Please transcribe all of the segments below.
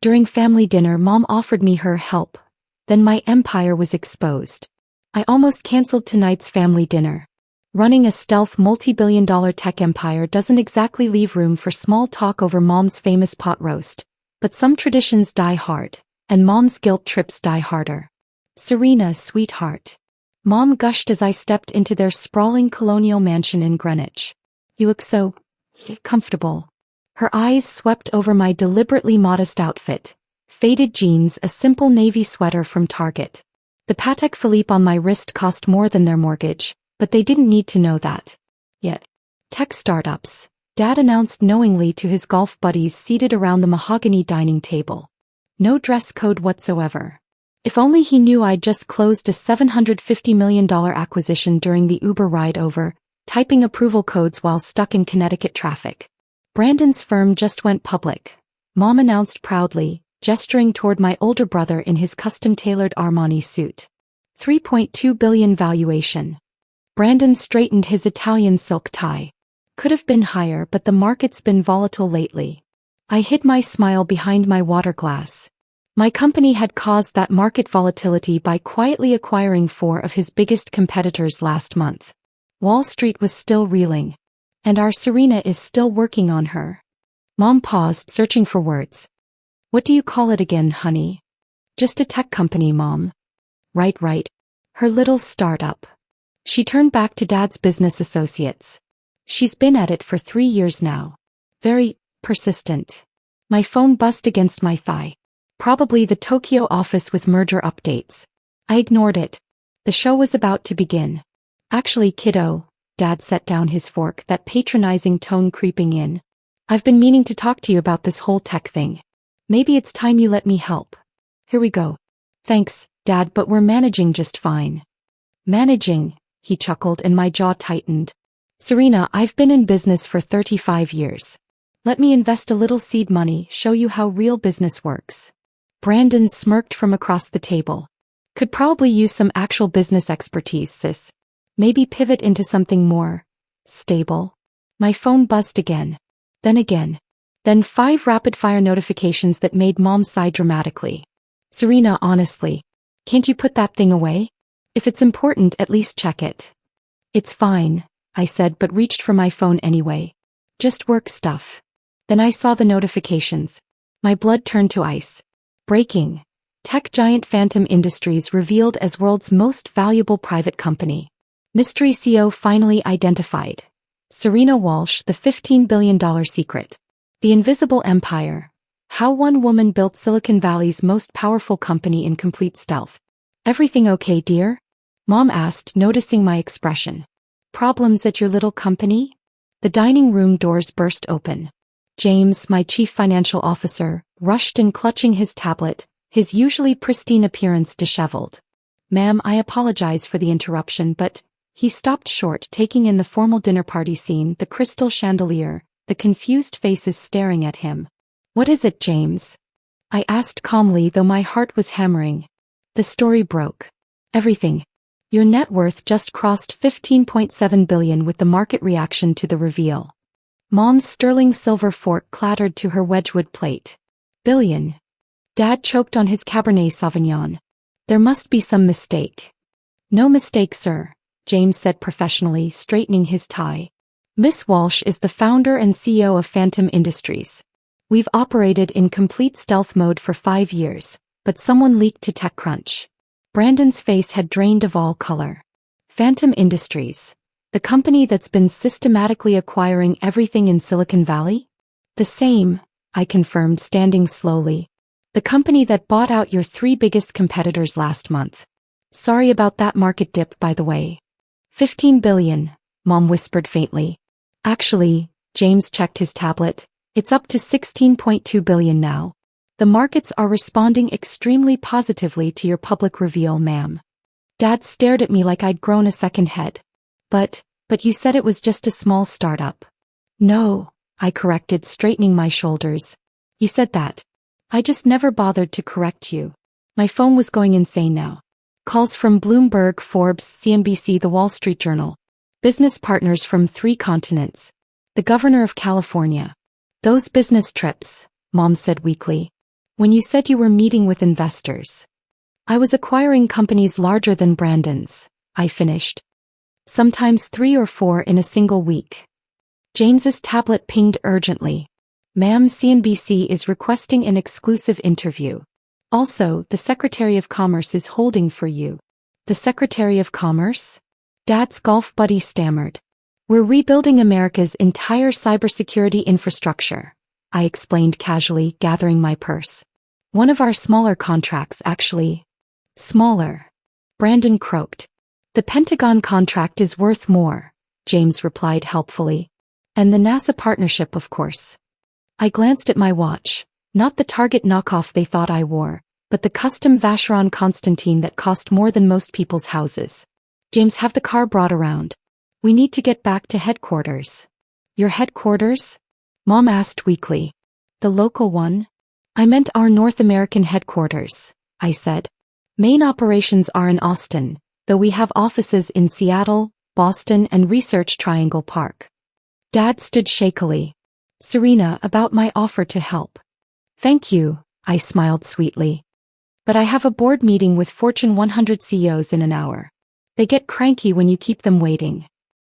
During family dinner, Mom offered me her help. Then my empire was exposed. I almost canceled tonight's family dinner. Running a stealth multi-billion-dollar tech empire doesn't exactly leave room for small talk over Mom's famous pot roast. But some traditions die hard, and Mom's guilt trips die harder. Serena, sweetheart. Mom gushed as I stepped into their sprawling colonial mansion in Greenwich. You look so comfortable. Her eyes swept over my deliberately modest outfit. Faded jeans, a simple navy sweater from Target. The Patek Philippe on my wrist cost more than their mortgage, but they didn't need to know that. Yet. Tech startups, Dad announced knowingly to his golf buddies seated around the mahogany dining table. No dress code whatsoever. If only he knew I'd just closed a $750 million acquisition during the Uber ride over, typing approval codes while stuck in Connecticut traffic. Brandon's firm just went public, Mom announced proudly, gesturing toward my older brother in his custom-tailored Armani suit. $3.2 billion valuation. Brandon straightened his Italian silk tie. Could have been higher, but the market's been volatile lately. I hid my smile behind my water glass. My company had caused that market volatility by quietly acquiring 4 of his biggest competitors last month. Wall Street was still reeling. And our Serena is still working on her. Mom paused, searching for words. What do you call it again, honey? Just a tech company, Mom. Right. Her little startup. She turned back to Dad's business associates. She's been at it for 3 years now. Very persistent. My phone buzzed against my thigh. Probably the Tokyo office with merger updates. I ignored it. The show was about to begin. Actually, kiddo, Dad set down his fork, that patronizing tone creeping in. I've been meaning to talk to you about this whole tech thing. Maybe it's time you let me help. Here we go. Thanks, Dad, but we're managing just fine. Managing, he chuckled and my jaw tightened. Serena, I've been in business for 35 years. Let me invest a little seed money, show you how real business works. Brandon smirked from across the table. Could probably use some actual business expertise, sis. Maybe pivot into something more stable. My phone buzzed again. Then 5 rapid-fire notifications that made Mom sigh dramatically. Serena, honestly, can't you put that thing away? If it's important, at least check it. It's fine, I said, but reached for my phone anyway. Just work stuff. Then I saw the notifications. My blood turned to ice. Breaking. Tech giant Phantom Industries revealed as world's most valuable private company. Mystery CEO finally identified. Serena Walsh, the $15 billion secret. The Invisible Empire. How one woman built Silicon Valley's most powerful company in complete stealth. Everything okay, dear? Mom asked, noticing my expression. Problems at your little company? The dining room doors burst open. James, my chief financial officer, rushed in clutching his tablet, his usually pristine appearance disheveled. Ma'am, I apologize for the interruption, but... He stopped short, taking in the formal dinner party scene, the crystal chandelier, the confused faces staring at him. What is it, James? I asked calmly, though my heart was hammering. The story broke. Everything. Your net worth just crossed $15.7 billion with the market reaction to the reveal. Mom's sterling silver fork clattered to her Wedgwood plate. Billion. Dad choked on his Cabernet Sauvignon. There must be some mistake. No mistake, sir, James said professionally, straightening his tie. Miss Walsh is the founder and CEO of Phantom Industries. We've operated in complete stealth mode for 5 years, but someone leaked to TechCrunch. Brandon's face had drained of all color. Phantom Industries. The company that's been systematically acquiring everything in Silicon Valley? The same, I confirmed, standing slowly. The company that bought out your 3 biggest competitors last month. Sorry about that market dip, by the way. 15 billion, Mom whispered faintly. Actually, James checked his tablet, it's up to 16.2 billion now. The markets are responding extremely positively to your public reveal, ma'am. Dad stared at me like I'd grown a second head. But you said it was just a small startup. No, I corrected, straightening my shoulders. You said that. I just never bothered to correct you. My phone was going insane now. Calls from Bloomberg, Forbes, CNBC, The Wall Street Journal. Business partners from 3 continents. The governor of California. Those business trips, Mom said weakly. When you said you were meeting with investors. I was acquiring companies larger than Brandon's, I finished. Sometimes 3 or 4 in a single week. James's tablet pinged urgently. Ma'am, CNBC is requesting an exclusive interview. Also, the Secretary of Commerce is holding for you. The Secretary of Commerce? Dad's golf buddy stammered. We're rebuilding America's entire cybersecurity infrastructure, I explained casually, gathering my purse. One of our smaller contracts, actually. Smaller. Brandon croaked. The Pentagon contract is worth more, James replied helpfully. And the NASA partnership, of course. I glanced at my watch, not the Target knockoff they thought I wore, but the custom Vacheron Constantine that cost more than most people's houses. James, have the car brought around. We need to get back to headquarters. Your headquarters? Mom asked weakly. The local one? I meant our North American headquarters, I said. Main operations are in Austin, though we have offices in Seattle, Boston, and Research Triangle Park. Dad stood shakily. Serena, about my offer to help. Thank you, I smiled sweetly. But I have a board meeting with Fortune 100 CEOs in an hour. They get cranky when you keep them waiting.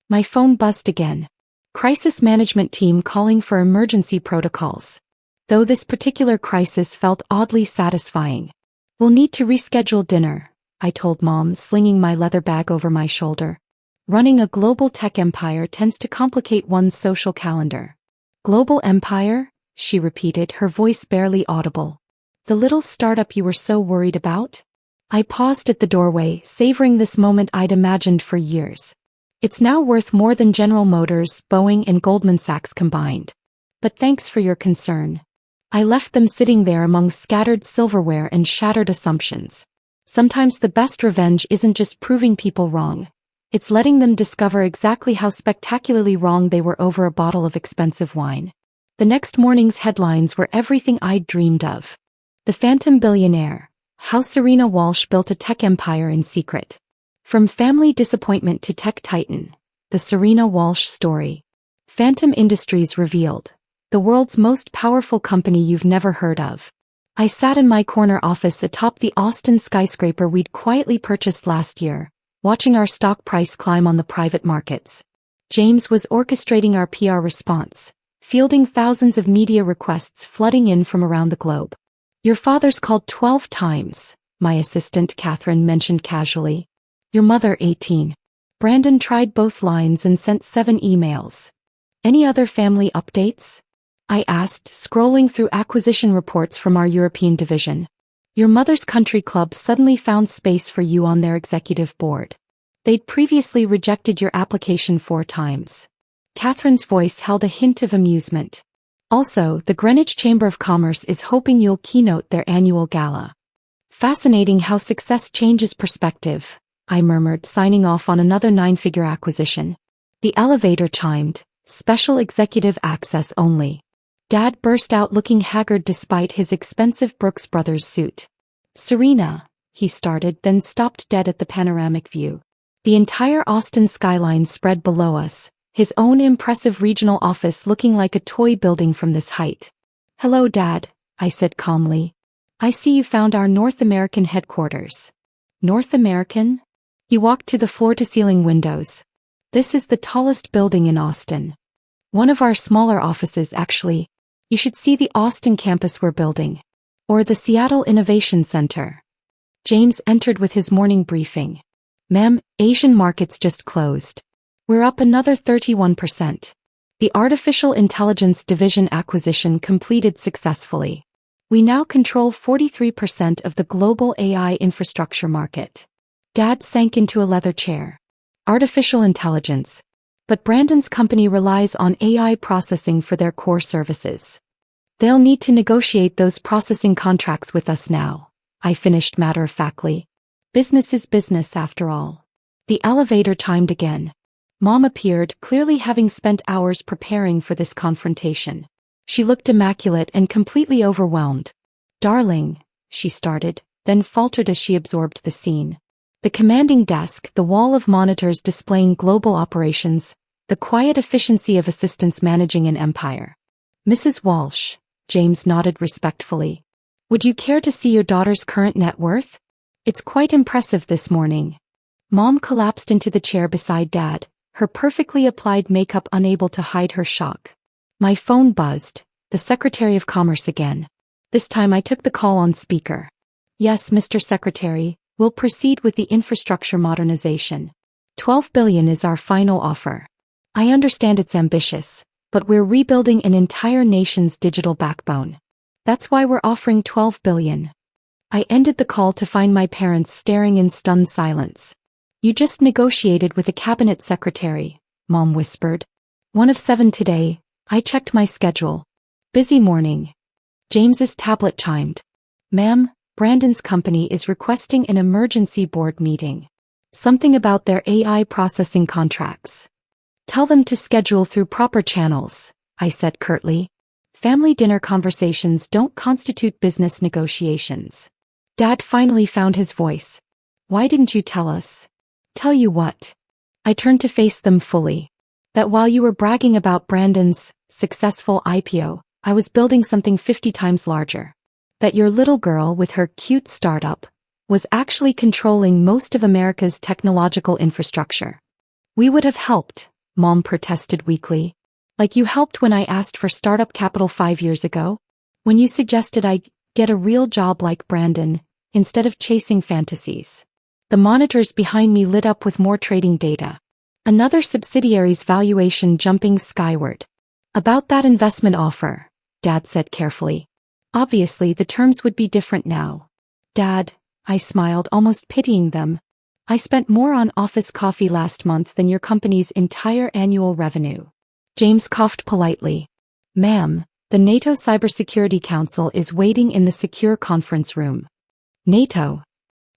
My phone buzzed again. Crisis management team calling for emergency protocols. Though this particular crisis felt oddly satisfying. We'll need to reschedule dinner, I told Mom, slinging my leather bag over my shoulder. Running a global tech empire tends to complicate one's social calendar. Global empire? She repeated, her voice barely audible. The little startup you were so worried about? I paused at the doorway, savoring this moment I'd imagined for years. It's now worth more than General Motors, Boeing, and Goldman Sachs combined. But thanks for your concern. I left them sitting there among scattered silverware and shattered assumptions. Sometimes the best revenge isn't just proving people wrong. It's letting them discover exactly how spectacularly wrong they were over a bottle of expensive wine. The next morning's headlines were everything I'd dreamed of. The Phantom Billionaire, how Serena Walsh built a tech empire in secret. From family disappointment to tech titan, the Serena Walsh story. Phantom Industries revealed. The world's most powerful company you've never heard of. I sat in my corner office atop the Austin skyscraper we'd quietly purchased last year, watching our stock price climb on the private markets. James was orchestrating our PR response, fielding thousands of media requests flooding in from around the globe. Your father's called 12 times, my assistant Catherine mentioned casually. Your mother 18. Brandon tried both lines and sent 7 emails. Any other family updates? I asked, scrolling through acquisition reports from our European division. Your mother's country club suddenly found space for you on their executive board. They'd previously rejected your application 4 times. Catherine's voice held a hint of amusement. Also, the Greenwich Chamber of Commerce is hoping you'll keynote their annual gala. Fascinating how success changes perspective, I murmured, signing off on another 9-figure acquisition. The elevator chimed, special executive access only. Dad burst out looking haggard despite his expensive Brooks Brothers suit. Serena, he started, then stopped dead at the panoramic view. The entire Austin skyline spread below us, his own impressive regional office looking like a toy building from this height. Hello, Dad, I said calmly. I see you found our North American headquarters. North American? He walked to the floor-to-ceiling windows. This is the tallest building in Austin. One of our smaller offices, actually. You should see the Austin campus we're building. Or the Seattle Innovation Center. James entered with his morning briefing. Ma'am, Asian markets just closed. We're up another 31%. The Artificial Intelligence Division acquisition completed successfully. We now control 43% of the global AI infrastructure market. Dad sank into a leather chair. Artificial intelligence. But Brandon's company relies on AI processing for their core services. They'll need to negotiate those processing contracts with us now, I finished matter-of-factly. Business is business after all. The elevator chimed again. Mom appeared, clearly having spent hours preparing for this confrontation. She looked immaculate and completely overwhelmed. Darling, she started, then faltered as she absorbed the scene. The commanding desk, the wall of monitors displaying global operations, the quiet efficiency of assistants managing an empire. Mrs. Walsh, James nodded respectfully. Would you care to see your daughter's current net worth? It's quite impressive this morning. Mom collapsed into the chair beside Dad, her perfectly applied makeup unable to hide her shock. My phone buzzed, the Secretary of Commerce again. This time I took the call on speaker. Yes, Mr. Secretary, we'll proceed with the infrastructure modernization. $12 billion is our final offer. I understand it's ambitious, but we're rebuilding an entire nation's digital backbone. That's why we're offering $12 billion. I ended the call to find my parents staring in stunned silence. You just negotiated with a cabinet secretary, Mom whispered. 1 of 7 today. I checked my schedule. Busy morning. James's tablet chimed. Ma'am, Brandon's company is requesting an emergency board meeting. Something about their AI processing contracts. Tell them to schedule through proper channels, I said curtly. Family dinner conversations don't constitute business negotiations. Dad finally found his voice. Why didn't you tell us? Tell you what. I turned to face them fully. That while you were bragging about Brandon's successful IPO, I was building something 50 times larger. That your little girl with her cute startup was actually controlling most of America's technological infrastructure. We would have helped, Mom protested weakly. Like you helped when I asked for startup capital 5 years ago? When you suggested I get a real job like Brandon, instead of chasing fantasies. The monitors behind me lit up with more trading data. Another subsidiary's valuation jumping skyward. About that investment offer, Dad said carefully. Obviously the terms would be different now. Dad, I smiled, almost pitying them. I spent more on office coffee last month than your company's entire annual revenue. James coughed politely. Ma'am, the NATO Cybersecurity Council is waiting in the secure conference room. NATO?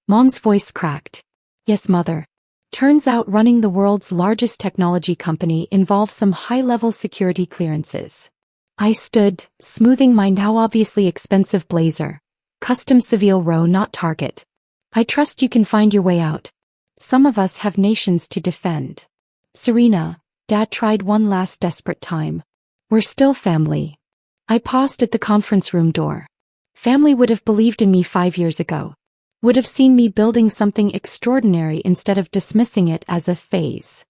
Mom's voice cracked. Yes, Mother. Turns out running the world's largest technology company involves some high-level security clearances. I stood, smoothing my now obviously expensive blazer. Custom Seville Row, not Target. I trust you can find your way out. Some of us have nations to defend. Serena, Dad tried one last desperate time. We're still family. I paused at the conference room door. Family would have believed in me 5 years ago. Would have seen me building something extraordinary instead of dismissing it as a phase.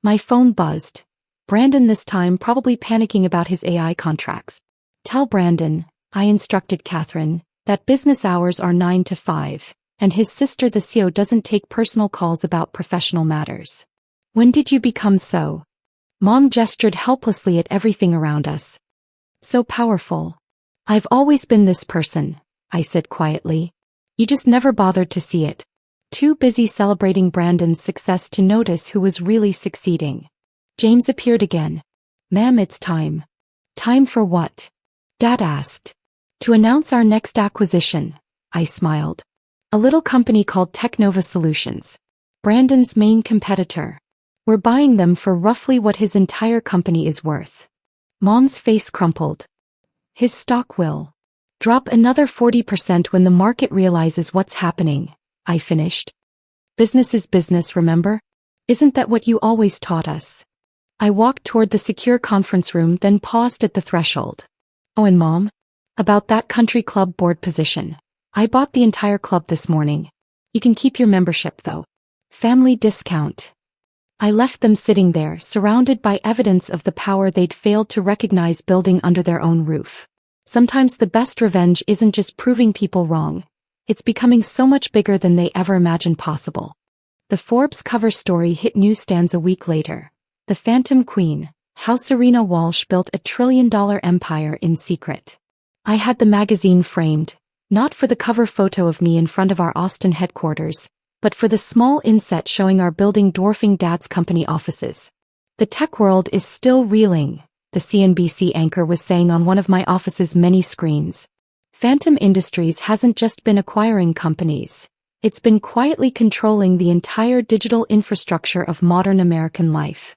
My phone buzzed. Brandon this time probably panicking about his AI contracts. Tell Brandon, I instructed Catherine, that business hours are 9 to 5, and his sister the CEO doesn't take personal calls about professional matters. When did you become so? Mom gestured helplessly at everything around us. So powerful. I've always been this person, I said quietly. You just never bothered to see it. Too busy celebrating Brandon's success to notice who was really succeeding. James appeared again. Ma'am, it's time. Time for what? Dad asked. To announce our next acquisition, I smiled. A little company called Technova Solutions. Brandon's main competitor. We're buying them for roughly what his entire company is worth. Mom's face crumpled. His stock will drop another 40% when the market realizes what's happening, I finished. Business is business, remember? Isn't that what you always taught us? I walked toward the secure conference room, then paused at the threshold. Oh, and Mom? About that country club board position. I bought the entire club this morning. You can keep your membership though. Family discount. I left them sitting there, surrounded by evidence of the power they'd failed to recognize building under their own roof. Sometimes the best revenge isn't just proving people wrong. It's becoming so much bigger than they ever imagined possible. The Forbes cover story hit newsstands a week later. The Phantom Queen, how Serena Walsh built a $1 trillion empire in secret. I had the magazine framed, not for the cover photo of me in front of our Austin headquarters, but for the small inset showing our building dwarfing Dad's company offices. The tech world is still reeling, the CNBC anchor was saying on one of my office's many screens. Phantom Industries hasn't just been acquiring companies. It's been quietly controlling the entire digital infrastructure of modern American life.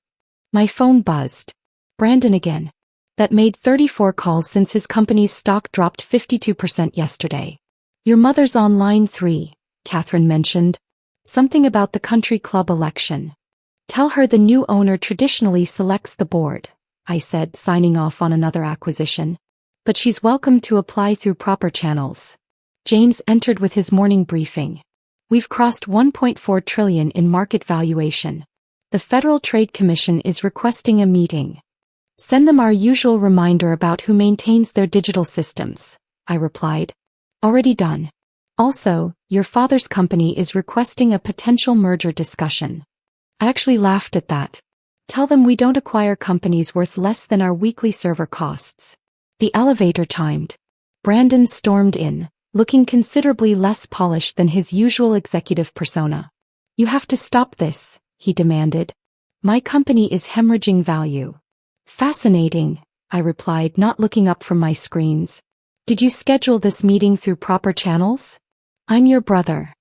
My phone buzzed. Brandon again. That made 34 calls since his company's stock dropped 52% yesterday. Your mother's on line 3, Catherine mentioned. Something about the country club election. Tell her the new owner traditionally selects the board, I said, signing off on another acquisition. But she's welcome to apply through proper channels. James entered with his morning briefing. We've crossed 1.4 trillion in market valuation. The Federal Trade Commission is requesting a meeting. Send them our usual reminder about who maintains their digital systems, I replied. Already done. Also, your father's company is requesting a potential merger discussion. I actually laughed at that. Tell them we don't acquire companies worth less than our weekly server costs. The elevator chimed. Brandon stormed in, looking considerably less polished than his usual executive persona. You have to stop this, he demanded. My company is hemorrhaging value. Fascinating, I replied, not looking up from my screens. Did you schedule this meeting through proper channels? I'm your brother.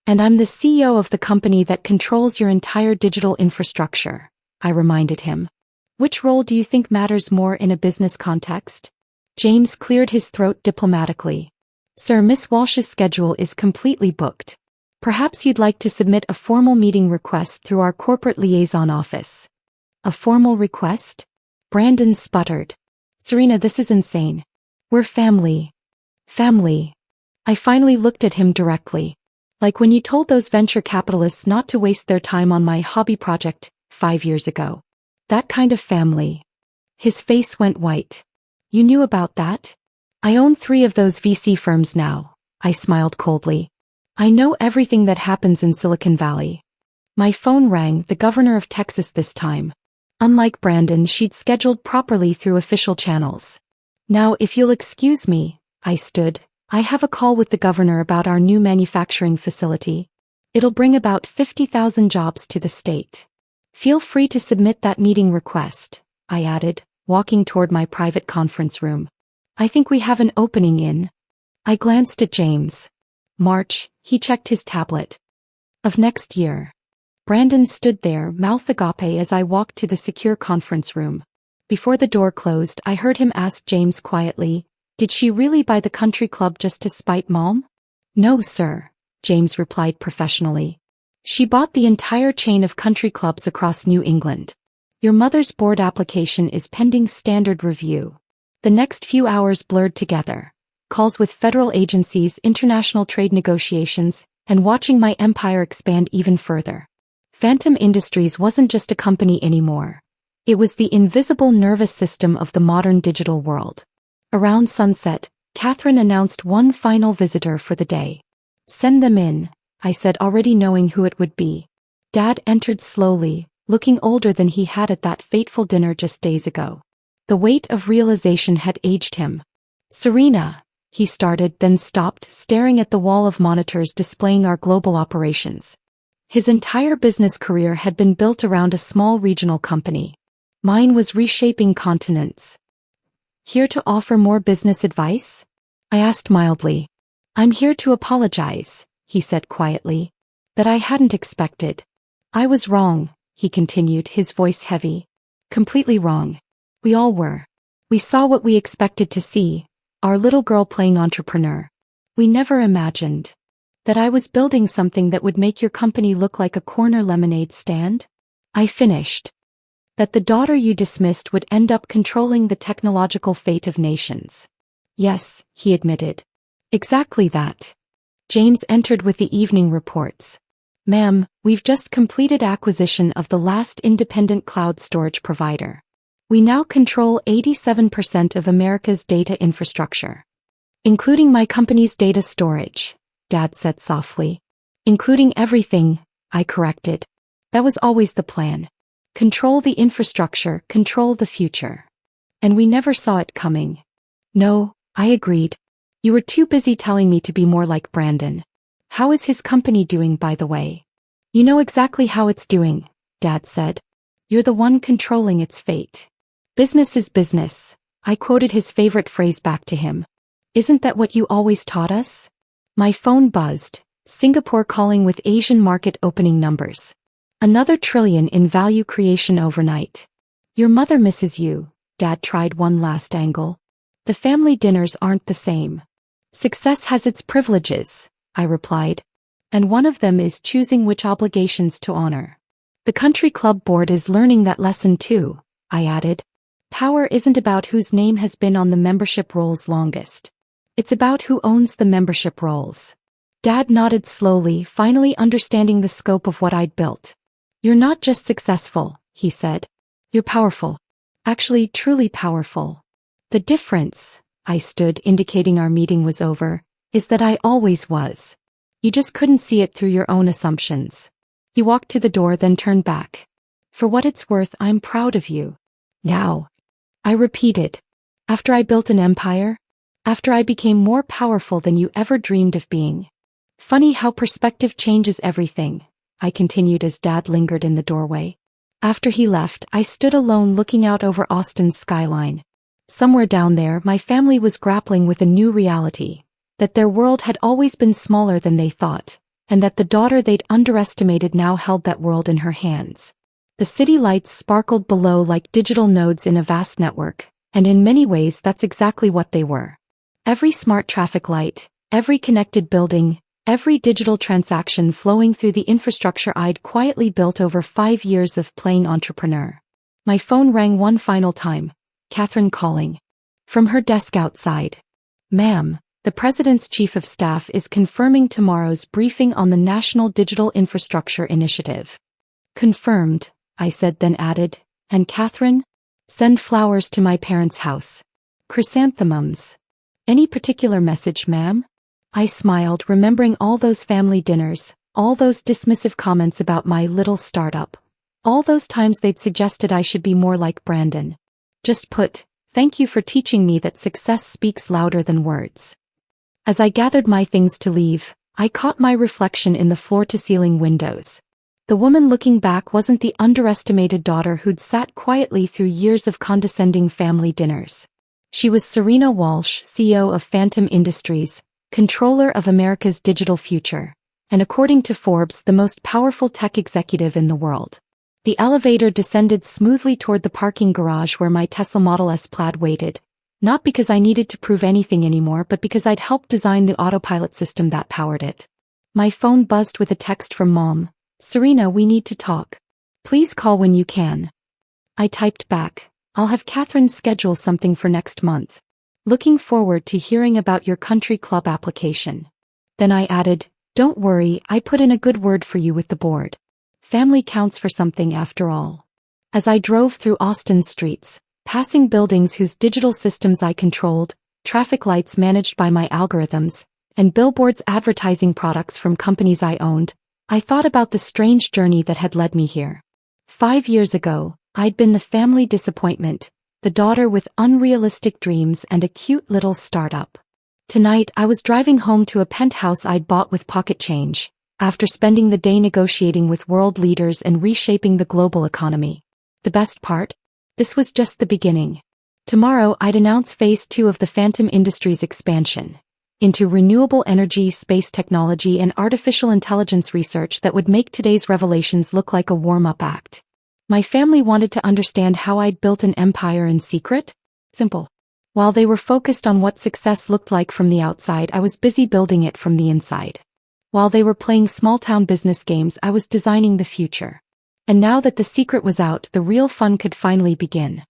And I'm the CEO of the company that controls your entire digital infrastructure, I reminded him. Which role do you think matters more in a business context? James cleared his throat diplomatically. Sir, Miss Walsh's schedule is completely booked. Perhaps you'd like to submit a formal meeting request through our corporate liaison office. A formal request? Brandon sputtered. Serena, this is insane. We're family. Family. I finally looked at him directly. Like when you told those venture capitalists not to waste their time on my hobby project 5 years ago. That kind of family. His face went white. You knew about that? I own 3 of those VC firms now, I smiled coldly. I know everything that happens in Silicon Valley. My phone rang, the governor of Texas this time. Unlike Brandon, she'd scheduled properly through official channels. Now, if you'll excuse me, I stood. I have a call with the governor about our new manufacturing facility. It'll bring about 50,000 jobs to the state. Feel free to submit that meeting request, I added, walking toward my private conference room. I think we have an opening in. I glanced at James. March, he checked his tablet. Of next year. Brandon stood there, mouth agape, as I walked to the secure conference room. Before the door closed, I heard him ask James quietly, did she really buy the country club just to spite Mom? No, sir, James replied professionally. She bought the entire chain of country clubs across New England. Your mother's board application is pending standard review. The next few hours blurred together. Calls with federal agencies, international trade negotiations, and watching my empire expand even further. Phantom Industries wasn't just a company anymore. It was the invisible nervous system of the modern digital world. Around sunset, Catherine announced one final visitor for the day. Send them in, I said, already knowing who it would be. Dad entered slowly, looking older than he had at that fateful dinner just days ago. The weight of realization had aged him. Serena, he started, then stopped, staring at the wall of monitors displaying our global operations. His entire business career had been built around a small regional company. Mine was reshaping continents. Here to offer more business advice? I asked mildly. I'm here to apologize, he said quietly. That I hadn't expected. I was wrong, he continued, his voice heavy. Completely wrong. We all were. We saw what we expected to see, our little girl playing entrepreneur. We never imagined that I was building something that would make your company look like a corner lemonade stand. I finished. That the daughter you dismissed would end up controlling the technological fate of nations. Yes, he admitted. Exactly that. James entered with the evening reports. Ma'am, we've just completed acquisition of the last independent cloud storage provider. We now control 87% of America's data infrastructure. Including my company's data storage, Dad said softly. Including everything, I corrected. That was always the plan. Control the infrastructure, control the future. And we never saw it coming. No, I agreed. You were too busy telling me to be more like Brandon. How is his company doing, by the way? You know exactly how it's doing, Dad said. You're the one controlling its fate. Business is business, I quoted his favorite phrase back to him. Isn't that what you always taught us? My phone buzzed, Singapore calling with Asian market opening numbers. Another trillion in value creation overnight. Your mother misses you, Dad tried one last angle. The family dinners aren't the same. Success has its privileges, I replied. And one of them is choosing which obligations to honor. The country club board is learning that lesson too, I added. Power isn't about whose name has been on the membership rolls longest. It's about who owns the membership rolls. Dad nodded slowly, finally understanding the scope of what I'd built. You're not just successful, he said. You're powerful. Actually, truly powerful. The difference, I stood, indicating our meeting was over, is that I always was. You just couldn't see it through your own assumptions. He walked to the door, then turned back. For what it's worth, I'm proud of you. Now, I repeated. After I built an empire? After I became more powerful than you ever dreamed of being. Funny how perspective changes everything, I continued as Dad lingered in the doorway. After he left, I stood alone looking out over Austin's skyline. Somewhere down there, my family was grappling with a new reality. That their world had always been smaller than they thought, and that the daughter they'd underestimated now held that world in her hands. The city lights sparkled below like digital nodes in a vast network, and in many ways that's exactly what they were. Every smart traffic light, every connected building, every digital transaction flowing through the infrastructure I'd quietly built over 5 years of playing entrepreneur. My phone rang one final time. Catherine calling. From her desk outside. Ma'am, the President's Chief of Staff is confirming tomorrow's briefing on the National Digital Infrastructure Initiative. Confirmed, I said, then added, and Catherine? Send flowers to my parents' house. Chrysanthemums. Any particular message, ma'am? I smiled, remembering all those family dinners, all those dismissive comments about my little startup, all those times they'd suggested I should be more like Brandon. Just put, thank you for teaching me that success speaks louder than words. As I gathered my things to leave, I caught my reflection in the floor-to-ceiling windows. The woman looking back wasn't the underestimated daughter who'd sat quietly through years of condescending family dinners. She was Serena Walsh, CEO of Phantom Industries, controller of America's digital future, and according to Forbes, the most powerful tech executive in the world. The elevator descended smoothly toward the parking garage where my Tesla Model S Plaid waited, not because I needed to prove anything anymore but because I'd helped design the autopilot system that powered it. My phone buzzed with a text from Mom. Serena, we need to talk. Please call when you can. I typed back, I'll have Catherine schedule something for next month. Looking forward to hearing about your country club application. Then I added, don't worry, I put in a good word for you with the board. Family counts for something after all. As I drove through Austin's streets, passing buildings whose digital systems I controlled, traffic lights managed by my algorithms, and billboards advertising products from companies I owned, I thought about the strange journey that had led me here. 5 years ago, I'd been the family disappointment, the daughter with unrealistic dreams and a cute little startup. Tonight I was driving home to a penthouse I'd bought with pocket change, after spending the day negotiating with world leaders and reshaping the global economy. The best part? This was just the beginning. Tomorrow I'd announce Phase 2 of the Phantom Industries expansion into renewable energy, space technology, and artificial intelligence research that would make today's revelations look like a warm-up act. My family wanted to understand how I'd built an empire in secret? Simple. While they were focused on what success looked like from the outside, I was busy building it from the inside. While they were playing small-town business games, I was designing the future. And now that the secret was out, the real fun could finally begin.